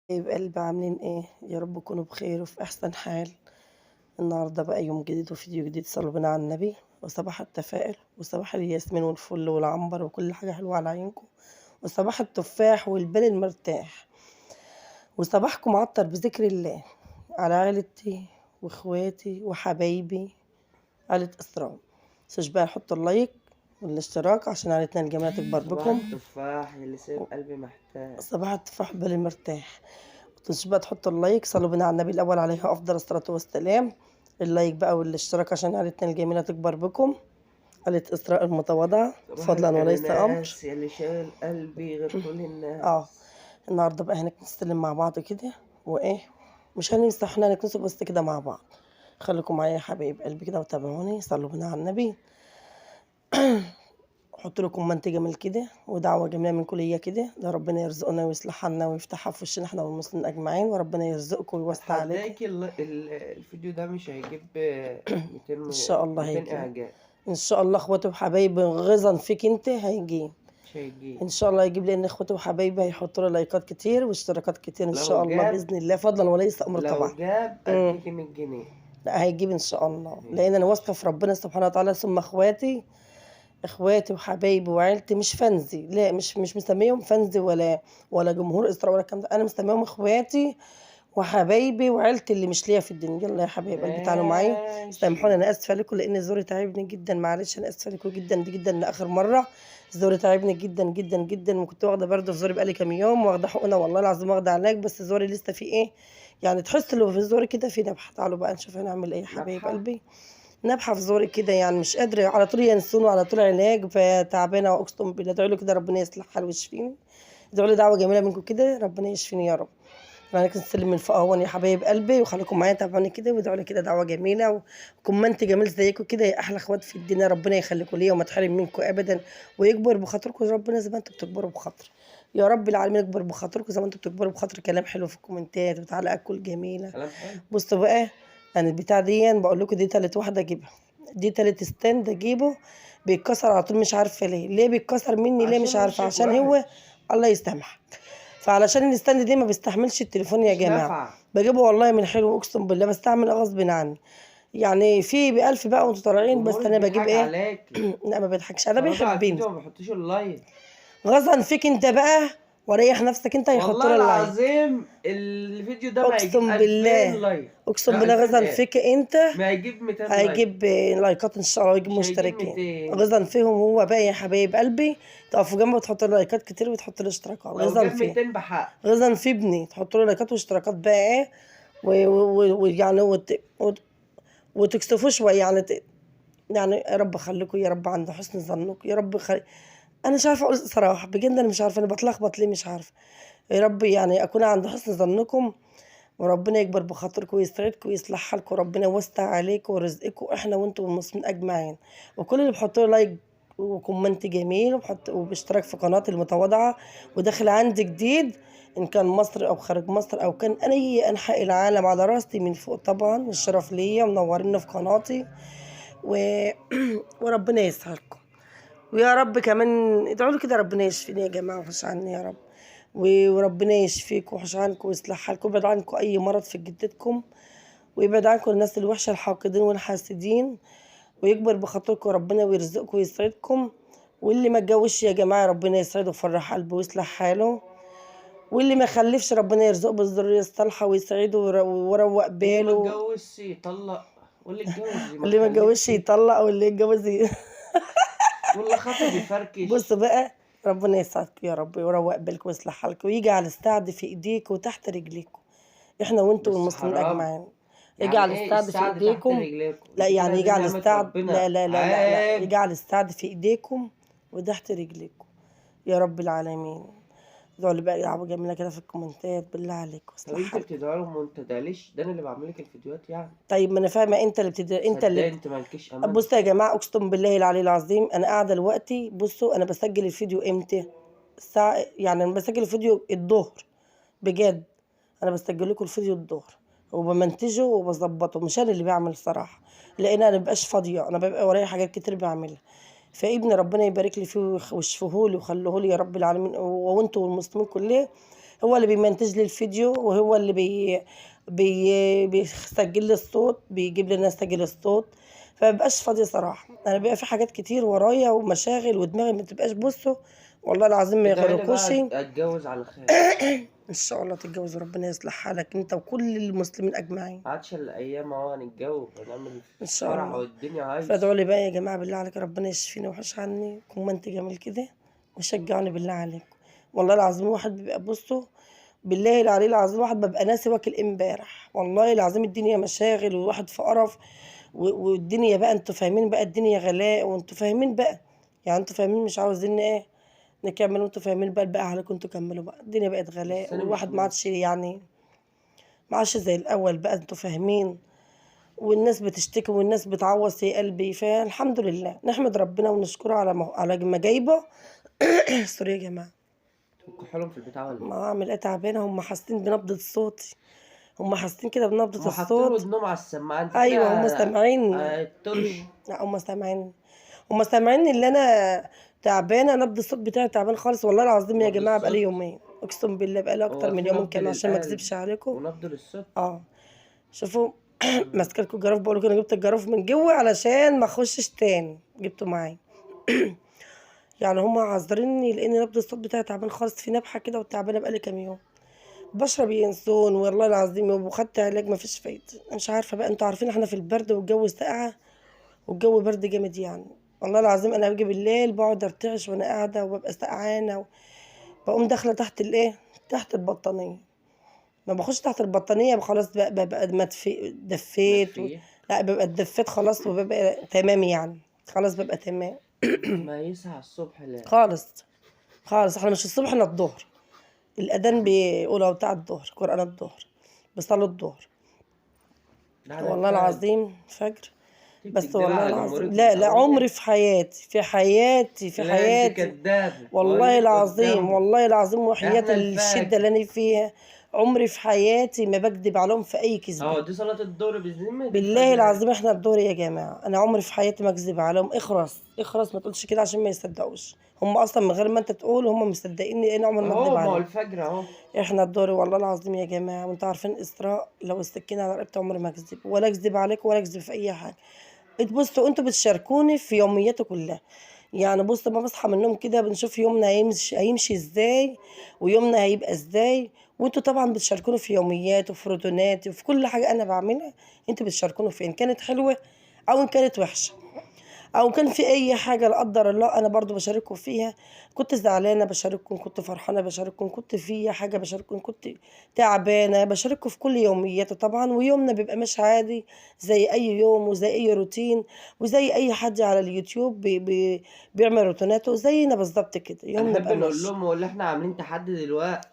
حبايب قلبي عاملين ايه؟ يا رب تكونوا بخير وفي احسن حال. النهارده بقى يوم جديد وفيديو جديد، صلوا بينا على النبي. وصباح التفاؤل وصباح الياسمين والفل والعنبر وكل حاجه حلوه على عينكم، وصباح التفاح والبال المرتاح، وصباحكم عطر بذكر الله على عيلتي واخواتي وحبايبي، عيلة اسراء. متنسوش بقى نحطوا اللايك والاشتراك عشان عيلتنا الجميله تكبر صباح بكم. التفاح اللي سايب قلبي محتاج. صباح التفاح والبال المرتاح. متنسوش بقى تحطوا اللايك، صلوا بينا على النبي الأول عليه أفضل الصلاة والسلام. اللايك بقى والاشتراك عشان عيلتنا الجميلة تكبر بكم، عيلة إسراء المتواضعة صباح فضلا وليس أمر. الأناناس اللي شايل قلبي غير كل اه الناس. النهارده بقى هنستلم مع بعض كده، وإيه، مش هنمسح، احنا هنكنسه بس كده مع بعض. خليكم معايا يا حبايب قلبي كده وتابعوني، صلوا بينا على النبي. حط له كومنت جميل كده ودعوة جميلة من كلية كده، ده ربنا يرزقنا ويصلح حالنا ويفتحها في وشنا احنا والمسلمين أجمعين، وربنا يرزقكم ويوسع عليكم. أتحداك الفيديو ده مش هيجيب 200 إن شاء الله 200 هيجي، إعجاب. ان شاء الله اخواتي وحبايبي غيظا فيك انت هيجي. مش هيجيب. ان شاء الله هيجيب، لان اخواتي وحبايبي هيحطوا له لايكات كتير واشتراكات كتير ان لو شاء الله جاب باذن الله، فضلا وليس امر لو طبعا. جاب امم أديكي 100 جنيه. لا هيجيب ان شاء الله، لان انا ماشي. واثقه في ربنا سبحانه وتعالى. ثم اخواتي وحبايبي وعيلتي مش فانزي، لا مش مسميهم فانزي ولا جمهور اسراء ولا الكلام ده، انا مسميهم اخواتي وحبايبي وعيلتي اللي مش ليا في الدنيا. يلا يا حبايب قلبي تعالوا معايا. ماشي. سامحوني انا اسفه لكم لان زوري تعبني جدا، معلش انا اسفه لكم جدا دي جدا لاخر مره. زوري تعبني جدا جدا جدا، وكنت واخده برده في زوري بقالي كام يوم، واخده حقنه والله العظيم، واخده علاج، بس زوري لسه في ايه، يعني تحس لو في زوري كده في نبحه. تعالوا بقى نشوف هنعمل ايه يا حبايب نبحة. قلبي. نبحه في زوري كده، يعني مش قادره على طول ينسوني، على طول علاج، فتعبانه واقسم بالله. ادعوا له كده ربنا يصلح حالي ويشفيني. ادعوا لي دعوه جميله منكم كده ربنا يشفيني يا رب. عليكم السلام من فوق اهون يا حبايب قلبي، وخليكم معايا تابعوني كده وادعوا لي كده دعوه جميله وكومنت جميل زيكم كده يا احلى اخوات في الدنيا. ربنا يخليكم ليا وما تحرم منكم ابدا، ويكبر بخاطركم ربنا زي ما انتم بتكبروا بخاطر. يا رب العالمين يكبر بخاطركم زي ما انتم بتكبروا بخاطر. كلام حلو في الكومنتات وتعليقات كل جميله. كلام حلو. بصوا بقى، انا البتاع دي بقول لكم دي تالت واحده اجيبها، دي تالت ستاند اجيبه. بيتكسر على طول، مش عارفه ليه بيتكسر مني، ليه مش عشان عارفه، وشك عشان هو وحش. الله يسامحك. فعلشان الستاند دي ما بيستحملش التليفون يا مش جماعه، نافعة. بجيبه والله من حلو اقسم بالله، بستعمل غصب عني. يعني في بألف بقى وانتوا طالعين، بس جمهورك انا بجيب بيضحك ايه. عليكي. لا ما بيضحكش، انا اتفرجوا على بيحبني. الفيديو وما بيحطوش اللايك. غصبا فيك انت بقى، وريح نفسك انت هيحطوا والله له اللايك. العظيم الفيديو ده ما هيجيب اقسم 2000 بالله، لايك. اقسم بالله 2000 غصبا ايه؟ فيك انت ما هيجيب 200 لايك. هيجيب لايكات ان شاء الله ويجيب مش هيجيب مشتركين. 200. غيظا فيهم هو بقى يا حبايب قلبي، تقفوا جنبه وتحطوا له لايكات كتير وتحطوا له اشتراكات. لو غيظا جاب فيه، 200 بحق. غيظا في ابني، تحطوا له لايكات واشتراكات بقى ايه، ويعني وتكسفوه شويه يعني يعني يا رب خليكم يا رب عند حسن ظنكم يا رب انا مش عارفه اقول صراحه بجد، انا مش عارفه، انا بتلخبط ليه مش عارفه. يا رب يعني اكون عند حسن ظنكم، وربنا يكبر بخاطركم ويسعدكم ويصلح حالكم، وربنا يوسع عليكم ورزقكم احنا وانتم والمسلمين اجمعين. وكل اللي بيحطوا لي لايك وكومنت جميل وباشتراك في قناتي المتواضعه وداخل عندي جديد، ان كان مصر او خارج مصر او كان اي انحاء العالم، على راسي من فوق طبعا، الشرف ليا منورين في قناتي و... وربنا يسعدكم. ويا رب كمان ادعوا له كده ربنا يشفيني يا جماعه وحش عني يا رب، وربنا يشفيكم وحش عنكم ويصلح حالكم، ويبعد عنكم اي مرض في جدتكم، ويبعد عنكم الناس الوحشه الحاقدين والحاسدين، ويكبر بخاطركم ربنا ويرزقكم ويسعدكم. واللي ما اتجوزش يا جماعه ربنا يسعده ويفرح قلبه ويصلح حاله، واللي ما خلفش ربنا يرزقه بالذريه الصالحه ويسعده ويروق اللي ما باله. اتجوزش يطلق، واللي اتجوز ما اللي ما اتجوزش تخلفش، يطلق، واللي يتجوز واللي خطب يفركش. بصوا بقى، ربنا يسعدكم يا رب ويروق بالكم ويصلح حالكم ويجعل السعد في ايديكم وتحت رجليكم، احنا وانتم بس والمسلمين حرام. اجمعين. يعني يجعل ايه السعد في السعد تحت ايديكم. رجليكم؟ لا انت كده يعني دي يجعل نعمة السعد، لا ربنا، لا لا لا لا، عيب. يجعل السعد في ايديكم وتحت رجليكم يا رب العالمين. ادعوا لي بقى دعوة جميلة كده في الكومنتات بالله عليكم طب واصلح انت حالكم. بتدعي لهم وانت داليش؟ ده انا اللي بعمل لك الفيديوهات يعني. طيب ما انا فاهمة، انت اللي انت صدقني انت مالكيش امان. بصوا يا جماعة اقسم بالله العلي العظيم، انا قاعدة دلوقتي، بصوا انا بسجل الفيديو امتى، الساعة يعني انا بسجل الفيديو الظهر، بجد انا بسجل لكم الفيديو الظهر وبمنتجه وبظبطه، مش انا اللي بعمل صراحه، لان انا مبقاش فاضيه، انا ببقى ورايا حاجات كتير بعملها. فابني ربنا يبارك لي فيه ويشفيه لي ويخليه لي يا رب العالمين، وانتوا والمسلمين كلهم. هو اللي بيمنتج لي الفيديو، وهو اللي بيسجل لي الصوت، بيجيب لي ناس تسجل الصوت. فمبقاش فاضية صراحة، أنا بيبقى في حاجات كتير ورايا ومشاغل ودماغي متبقاش. بصوا والله العظيم ما ادعي لي يغركوش. بقى اتجوز على خير. إن شاء الله تتجوز وربنا يصلح حالك أنت وكل المسلمين أجمعين. عادش الايام اهو هنتجوز هنعمل إن شاء فرح الله. والدنيا عايزة. فادعوا لي بقى يا جماعة بالله عليك، ربنا يشفيني ويوحش عني كومنت جميل كده، وشجعوني بالله عليكم. والله العظيم واحد بيبقى بصوا، بالله العلي العظيم واحد ببقى ناسي واكل امبارح. والله العظيم الدنيا مشاغل والواحد في قرف، والدنيا بقى انتوا فاهمين بقى الدنيا غلاء، وانتوا فاهمين بقى، يعني انتوا فاهمين مش عاوزين ايه نكمل، وانتوا فاهمين بقى عليكم انتوا كملوا بقى. الدنيا بقت بس غلاء انا مش والواحد ما عادش يعني ما عادش زي الاول بقى، انتوا فاهمين. والناس بتشتكي والناس بتعوص يا قلبي. فالحمد لله نحمد ربنا ونشكره على ما جايبه. سوري يا جماعه، كحولهم في البتاع ولا ما ايه؟ اعمل ايه، تعبانه. هم حاسين بنبضه صوتي، هم حاسين كده بنبضه هما حاطين الصوت. ودنهم على السماعة انت ايوه هم كده سامعين. هتطرش. لا هم سامعين اللي انا تعبانه، نبض الصوت بتاعي تعبان خالص. والله العظيم يا نبض جماعه بقالي الصوت يومين، اقسم بالله بقالي اكتر هو من في يومين نبض كمان عشان ما للقلب اكذبش عليكم. ونبض للصوت. اه شوفوا. مم. ماسكه لكم الجرافه، بقول لكم انا جبت الجرافه من جوه علشان ما اخشش تاني، جبته معايا. يعني هم عذريني لان نبض الصوت بتاعي تعبان خالص، في نبحه كده وتعبانه بقالي كام يوم. بشرب ينسون والله العظيم، وخدت علاج ما فيش فايده. مش عارفه بقى، انتوا عارفين احنا في البرد والجو ساقعه والجو برد جامد يعني. والله العظيم انا باجي بالليل بقعد ارتعش وانا قاعده وببقى سقعانه، بقوم داخله تحت الايه، تحت البطانيه. ما باخش تحت البطانيه خلاص ببقى دفيت مدفيه. لا ببقى اتدفيت خلاص وببقى تمام يعني، خلاص ببقى تمام. ما يصحى الصبح لا. خالص خالص. احنا مش الصبح، احنا الظهر. الاذان بيقولوا بتاع الظهر، قران الظهر، بيصلوا الظهر. لا ده والله كفاية. العظيم فجر. انت بس بتكدبي والله على العظيم جمهورك من لا لا، عمري الأول. في حياتي في حياتي في لا انت حياتي كدابة والله بقولك العظيم قدامهم. والله العظيم وحياة احنا الشدة الفاكر. اللي أنا فيها، عمري في حياتي ما بكدب عليهم في أي كذبة. اهو دي صلاة الظهر بذمة بالله الفجر اهي. العظيم احنا الدور يا جماعة، أنا عمري في حياتي ما أكذب عليهم. اخرس اخرس، ما تقولش كده عشان ما يصدقوش. هم أصلا من غير ما أنت تقول هم مصدقيني، أنا عمري ما أكذب اهو ما هو عليهم. الفجر اهو. احنا الدور والله العظيم يا جماعة، وانتوا عارفين إسراء لو السكينة على رقبتي عمري ما أكذب، ولا أكذب عليكم ولا أكذب في أي حاجة. بصوا انتوا بتشاركوني في يومياتي كلها. يعني بص ما بصحى من النوم كده بنشوف يومنا هيمشي ازاي، ويومنا هيبقى ازاي. وانتوا طبعا بتشاركوني في يومياتي وفي روتيناتي وفي كل حاجه انا بعملها. انتوا بتشاركوني في ان كانت حلوه او ان كانت وحشه، او كان في اي حاجه لا قدر الله انا برضو بشارككم فيها. كنت زعلانه بشارككم، كنت فرحانه بشارككم، كنت في حاجه بشارككم، كنت تعبانه بشارككم في كل يومياته طبعا. ويومنا بيبقى مش عادي زي اي يوم وزي اي روتين، وزي اي حد على اليوتيوب بيعمل روتيناته زينا بالظبط كده. يومنا هنحب بقى نقول ماشي. لهم واللي احنا عاملين تحدي دلوقتي.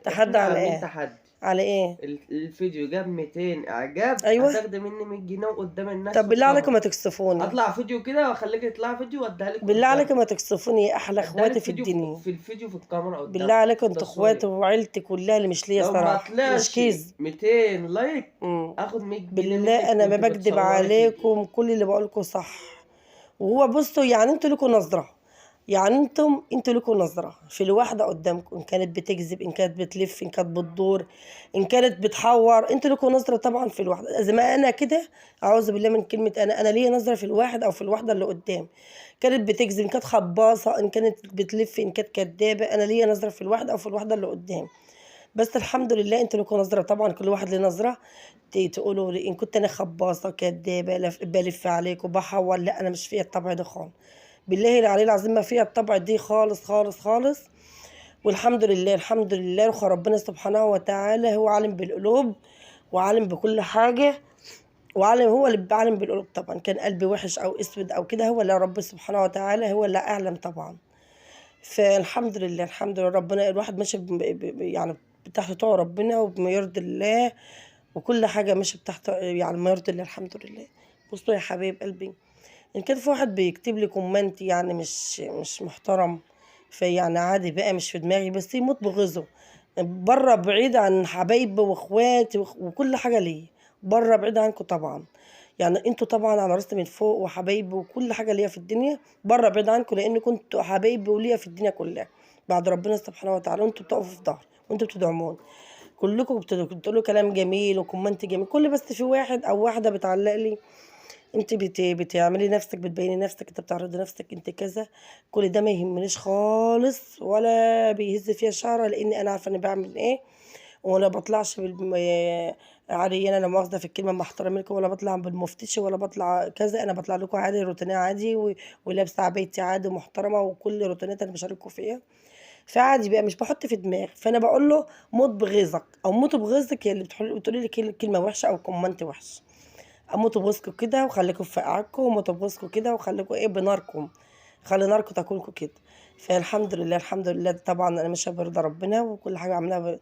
تحدى احنا على عاملين ايه؟ تحدي. على ايه؟ الفيديو جاب 200 اعجاب ايوه. هتاخدي مني 100 جنيه قدام الناس طب في بالله عليكم الكاميرا. ما تكسفوني، اطلع فيديو كده واخليك تطلع فيديو واديها لك بالله قدام. عليكم ما تكسفوني يا احلى اديها اخواتي لك في فيديو الدنيا. في الفيديو في الكاميرا بالله قدام عليكم انتوا اخواتي التصوير. وعيلتي كلها اللي مش ليا لو ما صراحه، مش طلعش كذب. 200 لايك مم. اخد 100 جنيه بالله منك انا ما وانت بكدب بتصوري فيديو. عليكم، كل اللي بقولكم صح. وهو بصوا يعني انتوا لكم نظره، يعني انتوا لكم نظره في الواحده قدامكم، ان كانت بتكذب، ان كانت بتلف، ان كانت بتدور، ان كانت بتحور. انتوا لكم نظره طبعا في الواحده زي ما انا كده. اعوذ بالله من كلمه انا ليا نظره في الواحد او في الواحده اللي قدام. كانت بتكذب، ان كانت خباصه، ان كانت بتلف، ان كانت كدابه، انا ليا نظره في الواحد او في الواحده اللي قدام. بس الحمد لله انتوا لكم نظره طبعا، كل واحد له نظره. تقولوا لي ان كنت انا خباصه كدابه بلف عليك وبحور، لا انا مش فيها الطبع ده خالص. بالله العلي العظيم ما فيها الطبع دي خالص خالص خالص. والحمد لله الحمد لله، ربنا سبحانه وتعالى هو عالم بالقلوب وعالم بكل حاجه. وعالم، هو اللي بعلم بالقلوب طبعا. كان قلبي وحش او اسود او كده، هو اللي رب سبحانه وتعالى هو اللي اعلم طبعا. فالحمد لله الحمد لله، ربنا الواحد ماشي يعني تحت طوع ربنا وبما يرضي الله، وكل حاجة ماشية تحت يعني ما يرضي الله الحمد لله. بصوا يا حبايب قلبي، إن كان في واحد بيكتب لي كومنت يعني مش محترم، فيعني عادي بقى مش في دماغي، بس يموت بغيظه. بره بعيد عن حبايبي واخواتي وكل حاجة ليا، بره بعيد عنكم طبعا. يعني انتوا طبعا على راسي من فوق وحبايبي وكل حاجه ليا في الدنيا، بره بعيد عنكم، لان كنتوا حبايبي وليا في الدنيا كلها بعد ربنا سبحانه وتعالى، وانتوا بتقفوا في ظهري وانتوا بتدعموني كلكم، بتقولوا كلام جميل وكومنت جميل. كل بس في واحد او واحده بتعلق لي: انت بتعملي نفسك، بتبيني نفسك، انت بتعرضي نفسك، انت كذا. كل ده ما يهمنيش خالص ولا بيهز فيها شعره، لان انا عارفه انا بعمل ايه، ولا بطلعش عريانه لا مؤاخذه في الكلمه مع احترامي لكم، ولا بطلع بالمفتش ولا بطلع كذا. انا بطلع لكم عادي، روتينيه عادي، ولابسه عبايتي عادي ومحترمه، وكل روتينات انا بشارككم فيها. فعادي بقى، مش بحط في دماغي. فانا بقول له: موت بغيظك او موتوا بغيظك يا اللي بتقولي لي كلمه وحشه او كومنت وحش. موتوا بغيظكم كده وخليكم في قعدكم، وموتوا بغيظكم كده وخليكم ايه بناركم، خلي ناركم تاكلكم كده. فالحمد لله، الحمد لله طبعا انا ماشيه برضا ربنا، وكل حاجه عاملاها